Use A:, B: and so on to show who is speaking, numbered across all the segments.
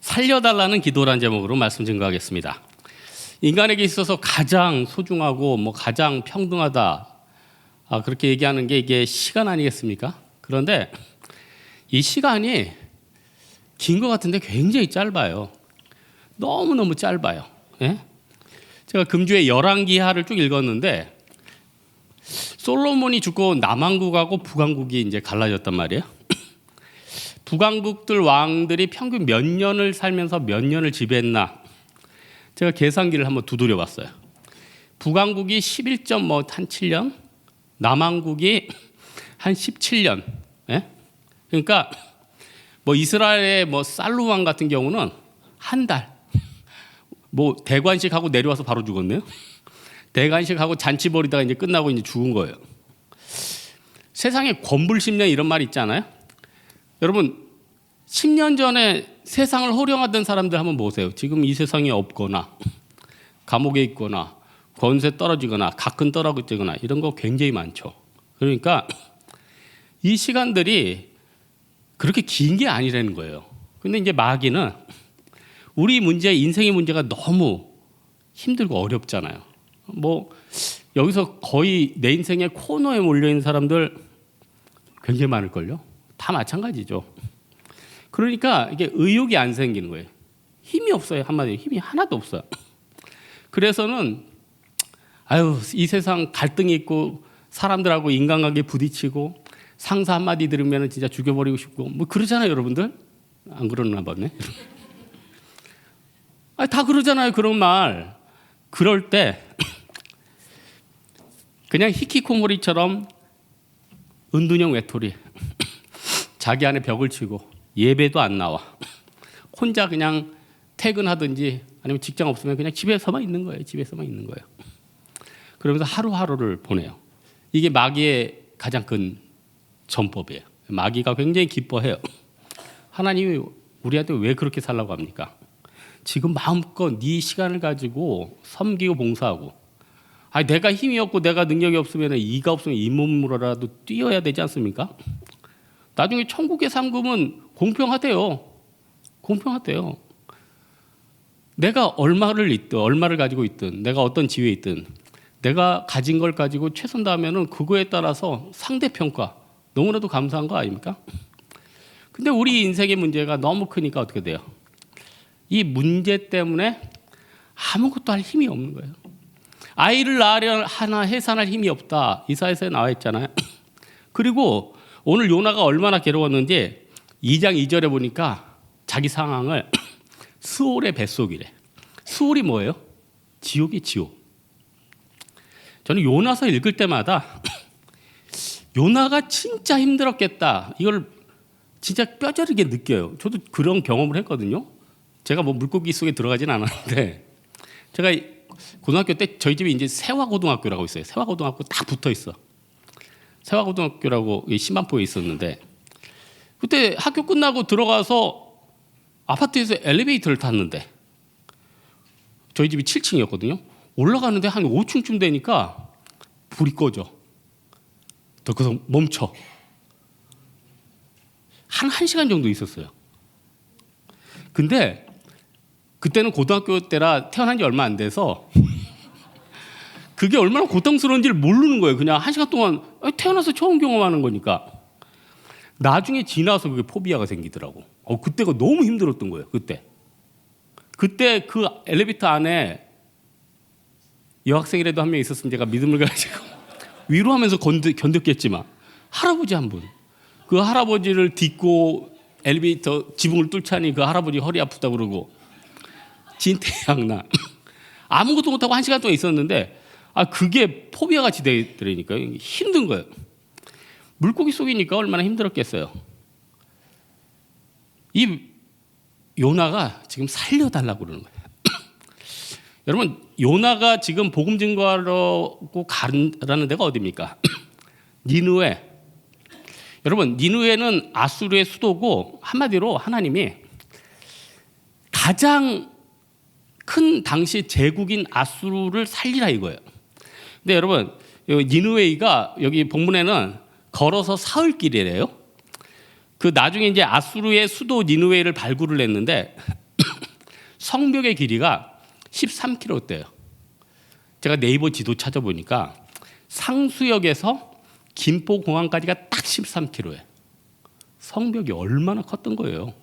A: 살려달라는 기도라는 제목으로 말씀 증거하겠습니다. 인간에게 있어서 가장 소중하고 가장 평등하다, 그렇게 얘기하는 게 이게 시간 아니겠습니까? 그런데 이 시간이 긴 것 같은데 굉장히 짧아요. 너무너무 짧아요. 예? 제가 금주에 열왕기하를 쭉 읽었는데 솔로몬이 죽고 남왕국하고 북왕국이 이제 갈라졌단 말이에요. 북왕국들 왕들이 평균 몇 년을 살면서 몇 년을 지배했나? 제가 계산기를 한번 두드려 봤어요. 북왕국이 11.7년, 남왕국이 한 17년. 예? 그러니까 이스라엘의 살루 왕 같은 경우는 한 달. 대관식하고 내려와서 바로 죽었네요. 대관식하고 잔치 벌이다가 이제 끝나고 이제 죽은 거예요. 세상에 권불 10년 이런 말 있잖아요. 여러분 10년 전에 세상을 호령하던 사람들 한번 보세요. 지금 이 세상에 없거나 감옥에 있거나 권세 떨어지거나 가끔 떨어지거나 이런 거 굉장히 많죠. 그러니까 이 시간들이 그렇게 긴 게 아니라는 거예요. 근데 이제 마귀는 우리 문제, 인생의 문제가 너무 힘들고 어렵잖아요. 여기서 거의 내 인생의 코너에 몰려있는 사람들 굉장히 많을걸요. 다 마찬가지죠. 그러니까 이게 의욕이 안 생기는 거예요. 힘이 없어요. 한마디로 힘이 하나도 없어요. 그래서는 이 세상 갈등이 있고 사람들하고 인간관계 부딪히고 상사 한마디 들으면 진짜 죽여버리고 싶고 그러잖아요. 여러분들 안 그러나 보네. 다 그러잖아요. 그런 말. 그럴 때 그냥 히키코모리처럼 은둔형 외톨이 자기 안에 벽을 치고 예배도 안 나와 혼자 그냥 퇴근하든지 아니면 직장 없으면 그냥 집에서만 있는 거예요. 집에서만 있는 거예요. 그러면서 하루하루를 보내요. 이게 마귀의 가장 큰 전법이에요. 마귀가 굉장히 기뻐해요. 하나님이 우리한테 왜 그렇게 살라고 합니까? 지금 마음껏 네 시간을 가지고 섬기고 봉사하고 내가 힘이 없고 내가 능력이 없으면 이가 없으면 이 몸으로라도 뛰어야 되지 않습니까? 나중에 천국의 상금은 공평하대요. 공평하대요. 내가 얼마를 가지고 있든 내가 어떤 지위에 있든 내가 가진 걸 가지고 최선 다하면은 그거에 따라서 상대평가 너무나도 감사한 거 아닙니까? 근데 우리 인생의 문제가 너무 크니까 어떻게 돼요? 이 문제 때문에 아무것도 할 힘이 없는 거예요. 아이를 낳으려 하나 해산할 힘이 없다. 이사야서에 나와 있잖아요. 그리고 오늘 요나가 얼마나 괴로웠는지 2장 2절에 보니까 자기 상황을 스올의 뱃속이래. 스올이 뭐예요? 지옥이 지옥. 저는 요나서 읽을 때마다 요나가 진짜 힘들었겠다. 이걸 진짜 뼈저리게 느껴요. 저도 그런 경험을 했거든요. 제가 물고기 속에 들어가진 않았는데 제가 고등학교 때 저희 집이 이제 세화고등학교라고 있어요. 세화고등학교 딱 붙어 있어. 세화고등학교라고 신반포에 있었는데 그때 학교 끝나고 들어가서 아파트에서 엘리베이터를 탔는데 저희 집이 7층이었거든요. 올라가는데 한 5층쯤 되니까 불이 꺼져. 그래서 멈춰. 한 1시간 정도 있었어요. 근데 그때는 고등학교 때라 태어난 지 얼마 안 돼서 그게 얼마나 고통스러운지를 모르는 거예요. 그냥 1시간 동안 태어나서 처음 경험하는 거니까. 나중에 지나서 그게 포비아가 생기더라고. 그때가 너무 힘들었던 거예요. 그때 그 엘리베이터 안에 여학생이라도 한 명 있었으면 제가 믿음을 가지고 위로하면서 견뎠겠지만 할아버지 한 분. 그 할아버지를 딛고 엘리베이터 지붕을 뚫자니 그 할아버지 허리 아프다 그러고 진퇴양난 아무것도 못하고 1시간 동안 있었는데 그게 포비아 같이 되더라니까 힘든 거예요. 물고기 속이니까 얼마나 힘들었겠어요. 이 요나가 지금 살려달라고 그러는 거예요. 여러분 요나가 지금 복음 증거하려고 가라는 데가 어디입니까? 니느웨. 여러분 니느웨는 아수르의 수도고 한마디로 하나님이 가장 큰 당시 제국인 아수르를 살리라 이거예요. 근데 여러분 니느웨가 여기 본문에는 걸어서 사흘 길이래요. 그 나중에 이제 아수르의 수도 니느웨를 발굴을 했는데 성벽의 길이가 13km대예요. 제가 네이버 지도 찾아보니까 상수역에서 김포공항까지가 딱 13km예요. 성벽이 얼마나 컸던 거예요.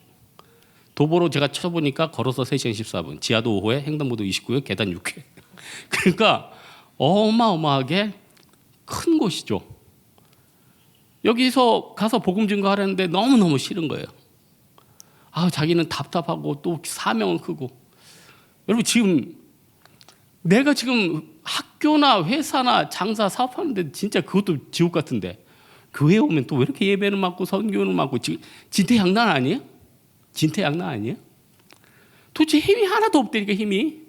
A: 도보로 제가 쳐보니까 걸어서 3시간 14분, 지하도 5회, 횡단보도 29회, 계단 6회. 그러니까 어마어마하게 큰 곳이죠. 여기서 가서 복음 증거하려는데 너무너무 싫은 거예요. 자기는 답답하고 또 사명은 크고. 여러분, 지금 내가 지금 학교나 회사나 장사 사업하는데 진짜 그것도 지옥 같은데 교회 오면 또 왜 이렇게 예배는 맡고 선교는 맡고 진퇴양난 아니에요? 진퇴양난 아니에요? 도대체 힘이 하나도 없다니까. 힘이.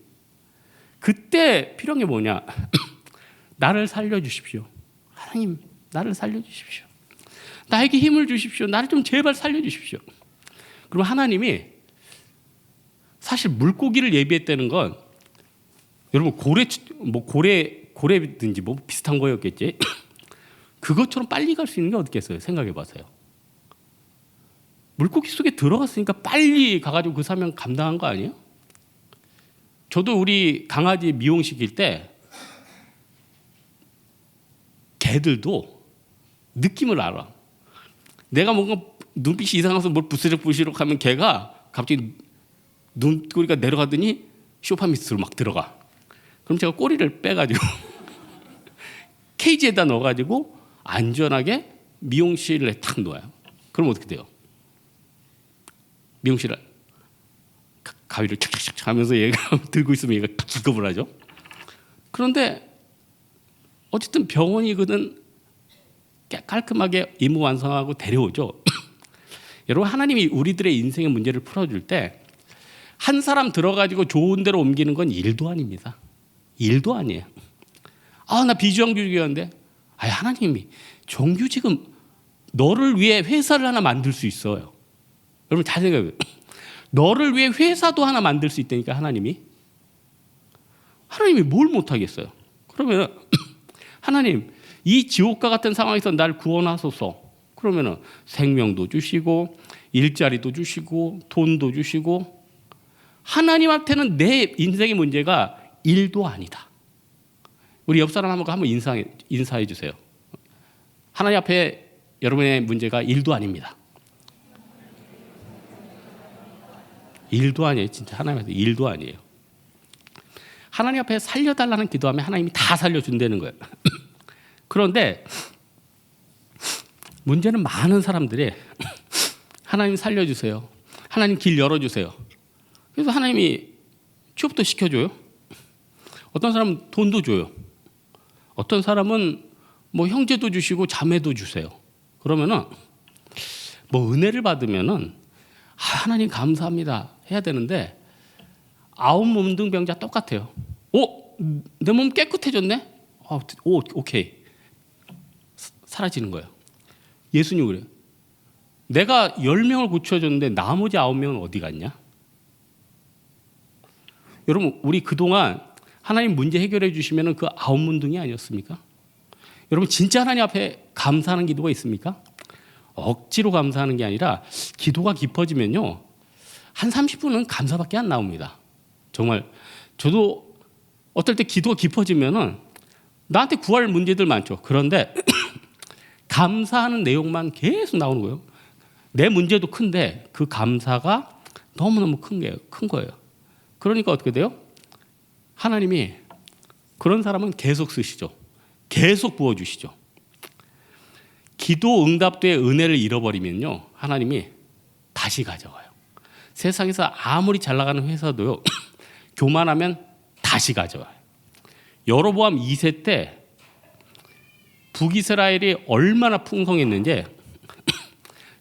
A: 그때 필요한 게 뭐냐? 나를 살려주십시오. 하나님, 나를 살려주십시오. 나에게 힘을 주십시오. 나를 좀 제발 살려주십시오. 그럼 하나님이 사실 물고기를 예비했다는 건 여러분 고래든지 뭐 비슷한 거였겠지. 그것처럼 빨리 갈 수 있는 게 어떻겠어요? 생각해 봐서요. 물고기 속에 들어갔으니까 빨리 가가지고 그 사명 감당한 거 아니에요? 저도 우리 강아지 미용시킬 때 개들도 느낌을 알아. 내가 뭔가 눈빛이 이상해서 뭘 부스럭부스럭 하면 걔가 갑자기 눈꼬리가 내려가더니 소파 밑으로 막 들어가. 그럼 제가 꼬리를 빼가지고 케이지에다 넣어가지고 안전하게 미용실에 탁 놓아요. 그럼 어떻게 돼요? 미용실에 가위를 촥촥촥 하면서 얘가 들고 있으면 얘가 기겁을 하죠. 그런데 어쨌든 병원이거든 깔끔하게 임무 완성하고 데려오죠. 여러분, 하나님이 우리들의 인생의 문제를 풀어줄 때 한 사람 들어가지고 좋은 데로 옮기는 건 일도 아닙니다. 일도 아니에요. 나 비정규직이었는데 하나님이 정규직은 너를 위해 회사를 하나 만들 수 있어요. 여러분 잘 생각해요. 너를 위해 회사도 하나 만들 수 있다니까. 하나님이 뭘 못하겠어요. 그러면 하나님, 이 지옥과 같은 상황에서 날 구원하소서. 그러면 생명도 주시고 일자리도 주시고 돈도 주시고. 하나님한테는 내 인생의 문제가 일도 아니다. 우리 옆 사람 한번 인사해 주세요. 하나님 앞에 여러분의 문제가 일도 아닙니다. 일도 아니에요. 진짜 하나님 앞에 일도 아니에요. 하나님 앞에 살려달라는 기도하면 하나님이 다 살려준다는 거예요. 그런데 문제는 많은 사람들이 하나님 살려주세요. 하나님 길 열어주세요. 그래서 하나님이 취업도 시켜줘요. 어떤 사람은 돈도 줘요. 어떤 사람은 뭐 형제도 주시고 자매도 주세요. 그러면은 뭐 은혜를 받으면은 하나님 감사합니다 해야 되는데 9문둥병자 똑같아요. 내 몸 깨끗해졌네? 오케이. 사라지는 거예요. 예수님 그래요. 내가 10명을 고쳐줬는데 나머지 9명은 어디 갔냐? 여러분, 우리 그동안 하나님 문제 해결해 주시면 그 9문둥이 아니었습니까? 여러분, 진짜 하나님 앞에 감사하는 기도가 있습니까? 억지로 감사하는 게 아니라 기도가 깊어지면요, 한 30분은 감사밖에 안 나옵니다. 정말 저도 어떨 때 기도가 깊어지면은 나한테 구할 문제들 많죠. 그런데 감사하는 내용만 계속 나오는 거예요. 내 문제도 큰데 그 감사가 너무너무 큰 거예요. 그러니까 어떻게 돼요? 하나님이 그런 사람은 계속 쓰시죠. 계속 부어주시죠. 기도 응답도의 은혜를 잃어버리면요, 하나님이 다시 가져가요. 세상에서 아무리 잘 나가는 회사도요, 교만하면 다시 가져와요. 여로보암 2세 때 북이스라엘이 얼마나 풍성했는지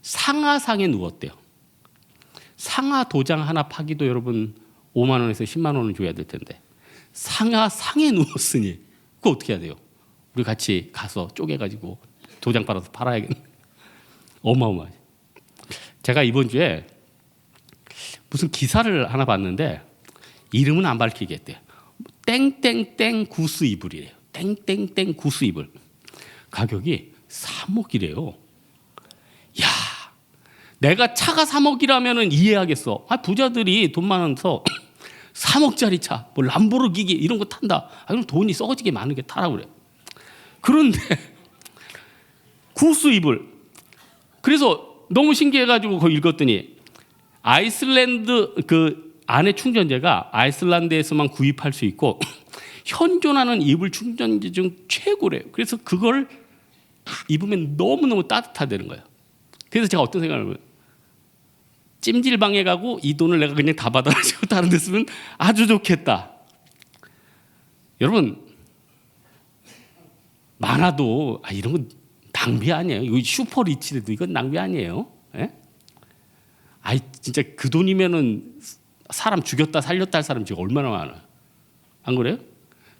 A: 상하상에 누웠대요. 상하 도장 하나 파기도 여러분 5만 원에서 10만 원을 줘야 될 텐데 상하상에 누웠으니 그거 어떻게 해야 돼요? 우리 같이 가서 쪼개가지고 도장 빨아서 팔아야겠네. 어마어마하지. 제가 이번 주에 무슨 기사를 하나 봤는데 이름은 안 밝히겠대요. 땡땡땡 구스 이불이래요. 땡땡땡 구스 이불. 가격이 3억이래요. 야, 내가 차가 3억이라면 이해하겠어. 부자들이 돈 많아서 3억짜리 차, 뭐 람보르기니 이런 거 탄다. 그럼 돈이 썩어지게 많은 게 타라고 그래. 그런데 구스 이불. 그래서 너무 신기해가지고 그거 읽었더니 아이슬란드 그 안에 충전재가 아이슬란드에서만 구입할 수 있고 현존하는 이불 충전재 중 최고래요. 그래서 그걸 입으면 너무너무 따뜻하다는 거예요. 그래서 제가 어떤 생각을 해요? 찜질방에 가고 이 돈을 내가 그냥 다 받아가지고 다른 데 쓰면 아주 좋겠다. 여러분 많아도 이런 건 낭비 아니에요. 이거 슈퍼리치도 이건 낭비 아니에요. 예? 진짜 그 돈이면은 사람 죽였다 살렸다 할 사람 지금 얼마나 많아. 안 그래요?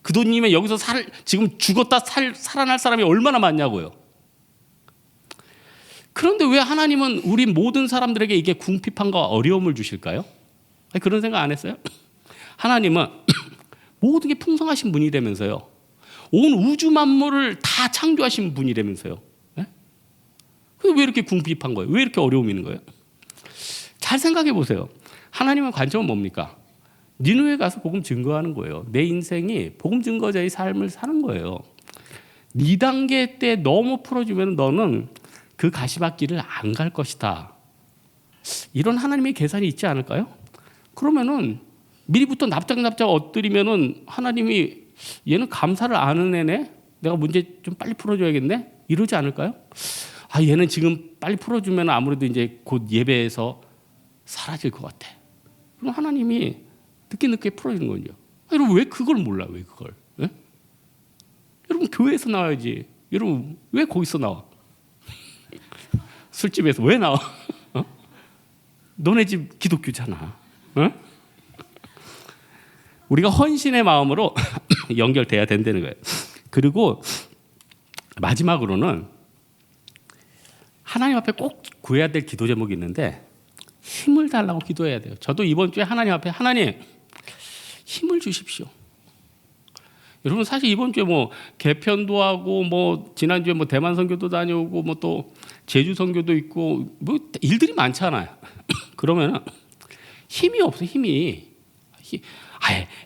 A: 그 돈이면 여기서 지금 죽었다 살아날 사람이 얼마나 많냐고요. 그런데 왜 하나님은 우리 모든 사람들에게 이게 궁핍함과 어려움을 주실까요? 그런 생각 안 했어요? 하나님은 모든 게 풍성하신 분이라면서요. 온 우주 만물을 다 창조하신 분이라면서요. 네? 왜 이렇게 궁핍한 거예요? 왜 이렇게 어려움이 있는 거예요? 잘 생각해 보세요. 하나님의 관점은 뭡니까? 니느웨 가서 복음 증거하는 거예요. 내 인생이 복음 증거자의 삶을 사는 거예요. 2단계 때 너무 풀어주면 너는 그 가시밭길을 안 갈 것이다. 이런 하나님의 계산이 있지 않을까요? 그러면은 미리부터 납작납작 엎드리면은 하나님이 얘는 감사를 아는 애네? 내가 문제 좀 빨리 풀어줘야겠네? 이러지 않을까요? 얘는 지금 빨리 풀어주면 아무래도 이제 곧 예배에서 사라질 것 같아. 그럼 하나님이 늦게 풀어주는 거죠. 여러분 왜 그걸 몰라? 왜 그걸? 예? 여러분 교회에서 나와야지. 여러분 왜 거기서 나와? 술집에서 왜 나와? 너네 집 기독교잖아. 우리가 헌신의 마음으로 연결돼야 된다는 거예요. 그리고 마지막으로는 하나님 앞에 꼭 구해야 될 기도 제목이 있는데 힘을 달라고 기도해야 돼요. 저도 이번 주에 하나님 앞에 하나님 힘을 주십시오. 여러분 사실 이번 주에 뭐 개편도 하고 뭐 지난주에 뭐 대만 선교도 다녀오고 뭐 또 제주 선교도 있고 뭐 일들이 많잖아요. 그러면은 힘이 없어.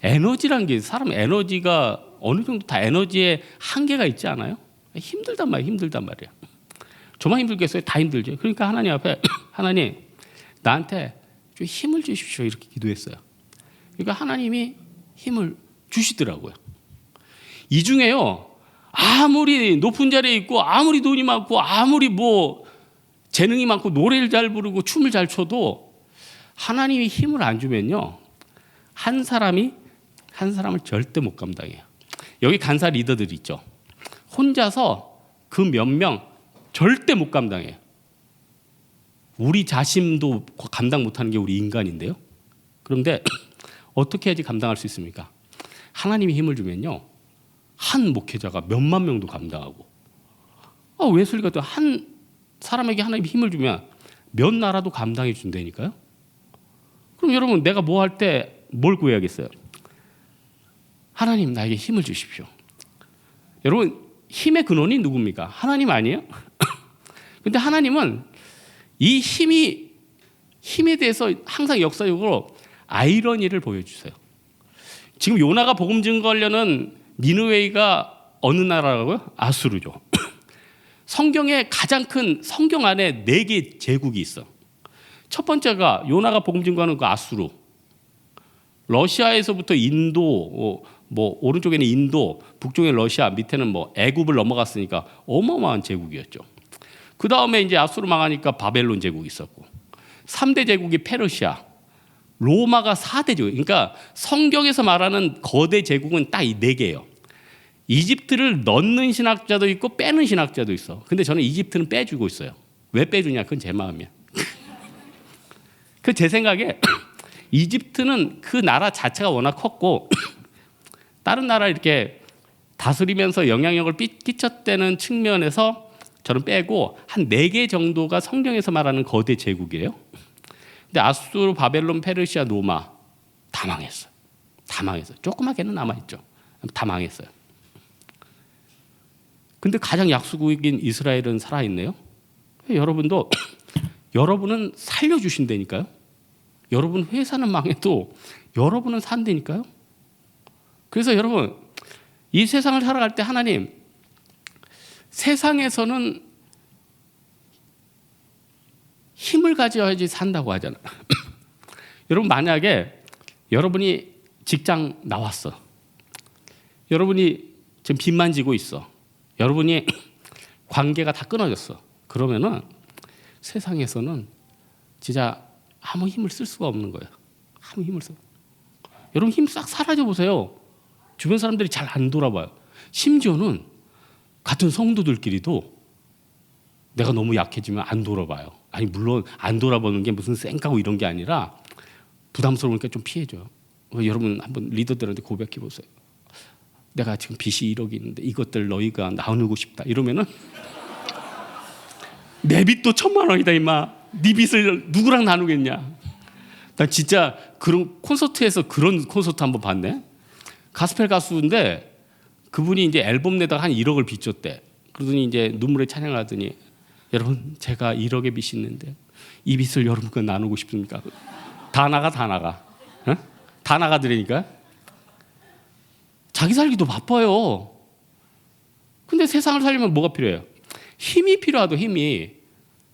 A: 에너지란 게 사람 에너지가 어느 정도 다 에너지에 한계가 있지 않아요? 힘들단 말이야. 저만 힘들겠어요? 다 힘들죠. 그러니까 하나님 앞에 하나님 나한테 좀 힘을 주십시오 이렇게 기도했어요. 그러니까 하나님이 힘을 주시더라고요. 이 중에요 아무리 높은 자리에 있고 아무리 돈이 많고 아무리 뭐 재능이 많고 노래를 잘 부르고 춤을 잘 춰도 하나님이 힘을 안 주면요 한 사람을 절대 못 감당해요. 여기 간사 리더들 있죠. 혼자서 그 몇 명 절대 못 감당해요. 우리 자신도 감당 못하는 게 우리 인간인데요. 그런데 어떻게 해야지 감당할 수 있습니까? 하나님이 힘을 주면요 한 목회자가 몇만 명도 감당하고 웨슬리가 또 한 사람에게 하나님이 힘을 주면 몇 나라도 감당해 준다니까요. 그럼 여러분 내가 뭐 할 때 뭘 구해야겠어요? 하나님 나에게 힘을 주십시오. 여러분 힘의 근원이 누굽니까? 하나님 아니에요? 근데 하나님은 이 힘에 대해서 항상 역사적으로 아이러니를 보여주세요. 지금 요나가 복음 증거하려는 니느웨이가 어느 나라라고요? 아수르죠. 성경에 가장 큰 성경 안에 4개 제국이 있어. 첫 번째가 요나가 복음 증거하는 그 아수르. 러시아에서부터 인도, 뭐 오른쪽에는 인도, 북쪽에 러시아, 밑에는 뭐 애굽을 넘어갔으니까 어마어마한 제국이었죠. 그 다음에 이제 아수르 망하니까 바벨론 제국이 있었고, 3대 제국이 페르시아, 로마가 4대 제국. 그러니까 성경에서 말하는 거대 제국은 딱 이 4개예요. 이집트를 넣는 신학자도 있고 빼는 신학자도 있어. 근데 저는 이집트는 빼주고 있어요. 왜 빼주냐? 그건 제 마음이야. 그 제 생각에 이집트는 그 나라 자체가 워낙 컸고 다른 나라 이렇게 다스리면서 영향력을 끼쳤다는 측면에서 저는 빼고 한 4개 정도가 성경에서 말하는 거대 제국이에요. 근데 아수르, 바벨론, 페르시아, 로마 다 망했어요. 조그맣게는 남아있죠. 다 망했어요. 근데 가장 약소국인 이스라엘은 살아있네요. 여러분은 살려주신다니까요. 여러분 회사는 망해도 여러분은 산다니까요. 그래서 여러분 이 세상을 살아갈 때 하나님 세상에서는 힘을 가져야지 산다고 하잖아요. 여러분 만약에 여러분이 직장 나왔어. 여러분이 지금 빚만 지고 있어. 여러분이 관계가 다 끊어졌어. 그러면은 세상에서는 진짜 아무 힘을 쓸 수가 없는 거예요. 아무 힘을 써. 여러분 힘 싹 사라져 보세요. 주변 사람들이 잘 안 돌아봐요. 심지어는 같은 성도들끼리도 내가 너무 약해지면 안 돌아봐요. 아니 물론 안 돌아보는 게 무슨 쌩까고 이런 게 아니라 부담스러우니까 좀 피해줘요. 여러분 한번 리더들한테 고백해 보세요. 내가 지금 빚이 1억이 있는데 이것들 너희가 나누고 싶다 이러면은 내 빚도 1,000만 원이다 임마. 네 빚을 누구랑 나누겠냐. 난 진짜 그런 콘서트에서 그런 콘서트 한번 봤네. 가스펠 가수인데 그분이 이제 앨범 내다가 한 1억을 빚졌대. 그러더니 이제 눈물에 찬양을 하더니 여러분 제가 1억의 빚이 있는데 이 빚을 여러분과 나누고 싶습니까? 다 나가. 어? 다 나가드리니까. 자기 살기도 바빠요. 근데 세상을 살려면 뭐가 필요해요? 힘이 필요하다. 힘이.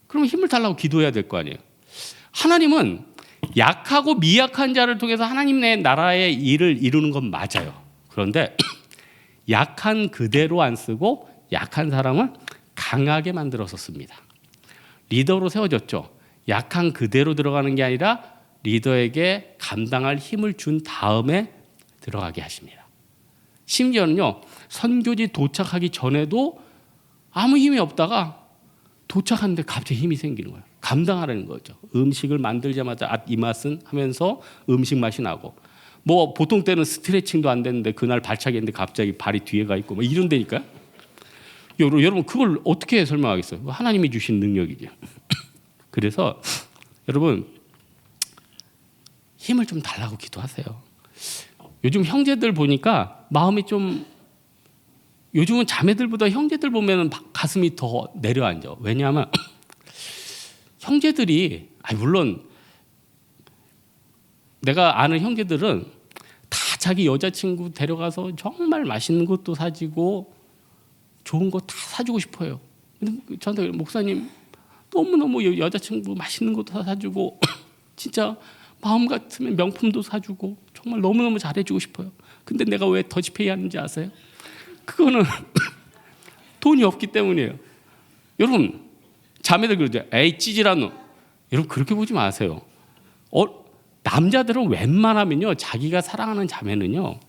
A: 그러면 힘을 달라고 기도해야 될 거 아니에요. 하나님은 약하고 미약한 자를 통해서 하나님의 나라의 일을 이루는 건 맞아요. 그런데 약한 그대로 안 쓰고 약한 사람은 강하게 만들어서 씁니다. 리더로 세워졌죠. 약한 그대로 들어가는 게 아니라 리더에게 감당할 힘을 준 다음에 들어가게 하십니다. 심지어는요, 선교지 도착하기 전에도 아무 힘이 없다가 도착하는데 갑자기 힘이 생기는 거예요. 감당하라는 거죠. 음식을 만들자마자 이 맛은 하면서 음식 맛이 나고, 뭐 보통 때는 스트레칭도 안 되는데 그날 발차기 했는데 갑자기 발이 뒤에 가 있고 뭐 이런 데니까요. 여러분 그걸 어떻게 설명하겠어요? 하나님이 주신 능력이죠. 그래서 여러분 힘을 좀 달라고 기도하세요. 요즘 형제들 보니까 마음이 좀, 요즘은 자매들보다 형제들 보면 가슴이 더 내려앉아. 왜냐하면 형제들이, 물론 내가 아는 형제들은 다 자기 여자친구 데려가서 정말 맛있는 것도 사주고 좋은 거 다 사주고 싶어요. 근데 저한테 목사님 너무너무 여자친구 맛있는 것도 다 사주고 진짜 마음 같으면 명품도 사주고 정말 너무너무 잘해주고 싶어요. 근데 내가 왜 더치페이 하는지 아세요? 그거는 돈이 없기 때문이에요. 여러분 자매들 그러죠. 에이 찌질한 놈. 여러분 그렇게 보지 마세요. 남자들은 웬만하면요, 자기가 사랑하는 자매는요,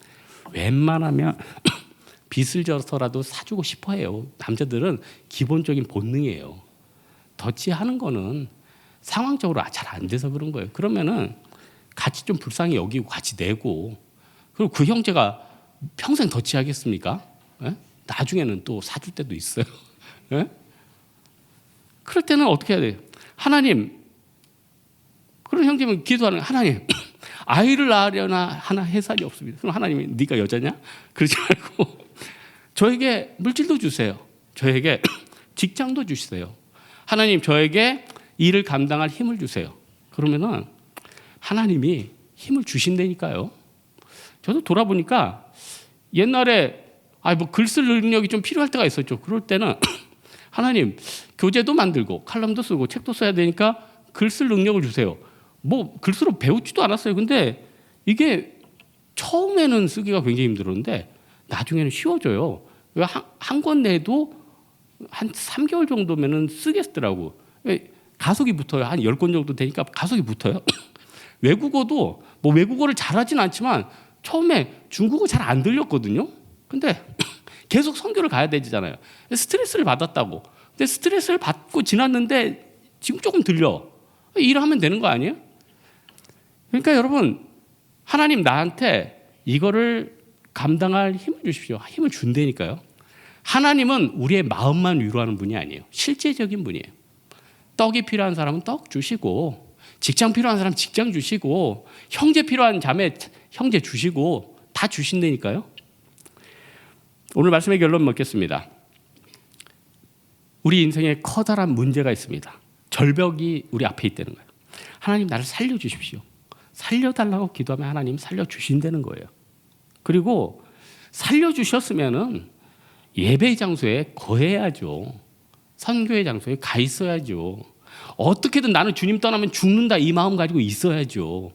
A: 웬만하면 빚을 져서라도 사주고 싶어해요. 남자들은 기본적인 본능이에요. 더치하는 거는 상황적으로 잘 안 돼서 그런 거예요. 그러면은 같이 좀 불쌍히 여기고 같이 내고, 그리고 그 형제가 평생 더치하겠습니까? 예? 나중에는 또 사줄 때도 있어요. 예? 그럴 때는 어떻게 해야 돼요? 하나님, 그런 형제면 기도하는 거예요. 하나님, 아이를 낳으려나 하나 해산이 없습니다. 그럼 하나님이 네가 여자냐? 그러지 말고 저에게 물질도 주세요. 저에게 직장도 주세요. 하나님, 저에게 일을 감당할 힘을 주세요. 그러면은 하나님이 힘을 주신다니까요. 저도 돌아보니까 옛날에 뭐 글 쓸 능력이 좀 필요할 때가 있었죠. 그럴 때는 하나님, 교재도 만들고 칼럼도 쓰고 책도 써야 되니까 글 쓸 능력을 주세요. 뭐 글쓰러 배우지도 않았어요. 근데 이게 처음에는 쓰기가 굉장히 힘들었는데 나중에는 쉬워져요. 한 권 내도 한 3개월 정도면은 쓰겠더라고. 가속이 붙어요. 한 10권 정도 되니까 가속이 붙어요. 외국어도 뭐 외국어를 잘하진 않지만 처음에 중국어 잘 안 들렸거든요. 근데 계속 선교를 가야 되잖아요. 스트레스를 받았다고. 근데 스트레스를 받고 지났는데 지금 조금 들려. 일하면 되는 거 아니에요? 그러니까 여러분, 하나님 나한테 이거를 감당할 힘을 주십시오. 힘을 준다니까요. 하나님은 우리의 마음만 위로하는 분이 아니에요. 실제적인 분이에요. 떡이 필요한 사람은 떡 주시고, 직장 필요한 사람 직장 주시고, 형제 필요한 자매 형제 주시고, 다 주신다니까요. 오늘 말씀의 결론 맺겠습니다. 우리 인생에 커다란 문제가 있습니다. 절벽이 우리 앞에 있다는 거예요. 하나님 나를 살려주십시오. 살려달라고 기도하면 하나님 살려주신다는 거예요. 그리고 살려주셨으면은 예배 장소에 거해야죠. 선교의 장소에 가 있어야죠. 어떻게든 나는 주님 떠나면 죽는다 이 마음 가지고 있어야죠.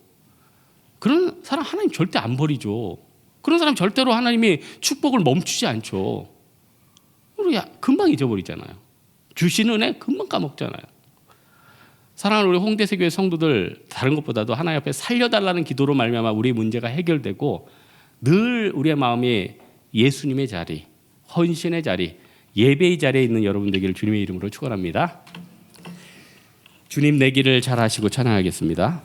A: 그런 사람 하나님 절대 안 버리죠. 그런 사람 절대로 하나님이 축복을 멈추지 않죠. 우리 금방 잊어버리잖아요. 주신 은혜 금방 까먹잖아요. 사랑하는 우리 홍대세교회 성도들, 다른 것보다도 하나님 앞에 살려달라는 기도로 말미암아 우리 문제가 해결되고 늘 우리의 마음이 예수님의 자리, 헌신의 자리, 예배의 자리에 있는 여러분 되기를 주님의 이름으로 축원합니다. 주님 내 길을 잘 하시고 찬양하겠습니다.